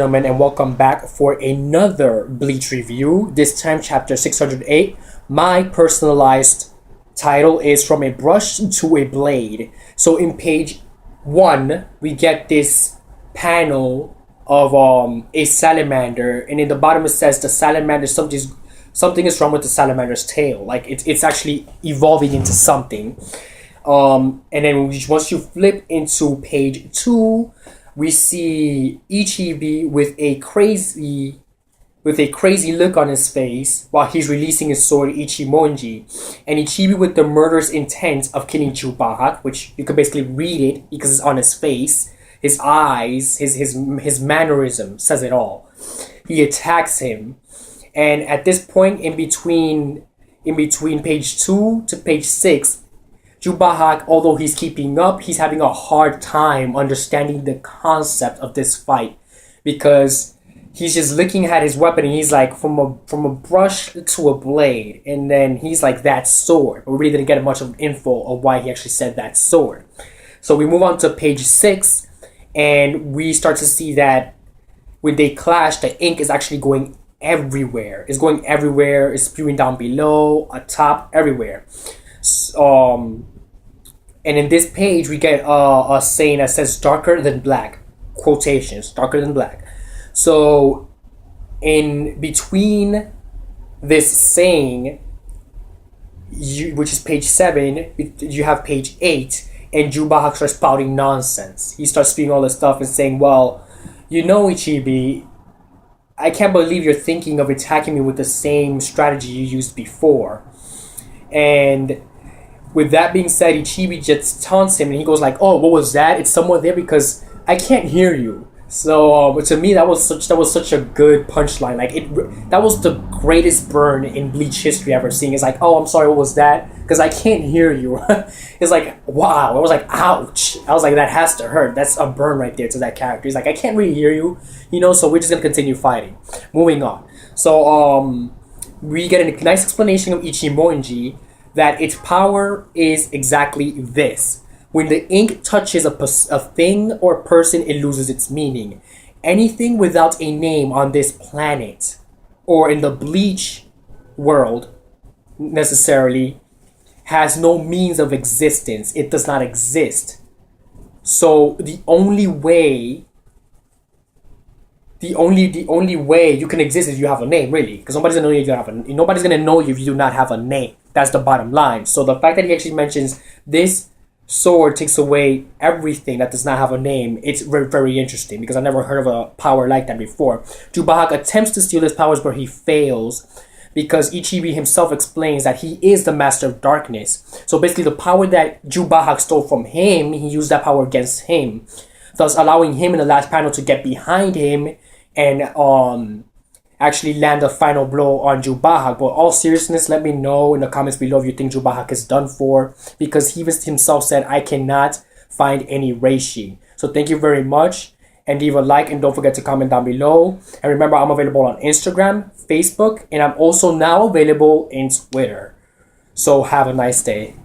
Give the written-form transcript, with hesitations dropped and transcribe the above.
Gentlemen, and welcome back for another Bleach review. This time, chapter 608. My personalized title is From a Brush to a Blade. So, in page 1, we get this panel of a salamander, and in the bottom it says the salamander something is wrong with the salamander's tail. Like it's actually evolving into something. And then once you flip into page 2, we see Ichibi with a crazy look on his face while he's releasing his sword Ichimonji, and Ichibi with the murderous intent of killing Jubahak, which you could basically read it because it's on his face, his eyes, his mannerism says it all. He attacks him, and at this point in between page 2 to page 6, Jubahak, although he's keeping up, he's having a hard time understanding the concept of this fight, because he's just looking at his weapon and he's like, from a brush to a blade, and then he's like, that sword. But we really didn't get much of info of why he actually said that sword. So we move on to page 6, and we start to see that when they clash, the ink is actually going everywhere. It's going everywhere. It's spewing down below, atop, everywhere. And in this page, we get a saying that says "darker than black," quotations, darker than black. So, in between this saying, which is page 7, you have page 8, and Jubahak starts spouting nonsense. He starts speaking all this stuff and saying, well, you know, Ichibi, I can't believe you're thinking of attacking me with the same strategy you used before. And with that being said, Ichibi just taunts him and he goes like, oh, what was that? It's someone there because I can't hear you. So to me, that was such a good punchline. Like that was the greatest burn in Bleach history I've ever seen. It's like, oh, I'm sorry, what was that? Because I can't hear you. It's like, wow. I was like, ouch. I was like, that has to hurt. That's a burn right there to that character. He's like, I can't really hear you, so we're just gonna continue fighting. Moving on. So we get a nice explanation of Ichimonji, that its power is exactly this. When the ink touches a thing or a person, it loses its meaning. Anything without a name on this planet, or in the Bleach world, necessarily, has no means of existence. It does not exist. So the only way you can exist is you have a name, really, because nobody's gonna know you if you do not have a name. That's the bottom line. So the fact that he actually mentions this sword takes away everything that does not have a name, it's very, very interesting, because I never heard of a power like that before. Jubahak attempts to steal his powers, but he fails, because Ichibi himself explains that he is the master of darkness. So basically the power that Jubahak stole from him, he used that power against him, thus allowing him in the last panel to get behind him and actually land a final blow on Jubahak. But all seriousness, let me know in the comments below if you think Jubahak is done for, because he himself said, I cannot find any Reishi. So thank you very much, and leave a like, and don't forget to comment down below. And remember, I'm available on Instagram, Facebook, and I'm also now available in Twitter. So have a nice day.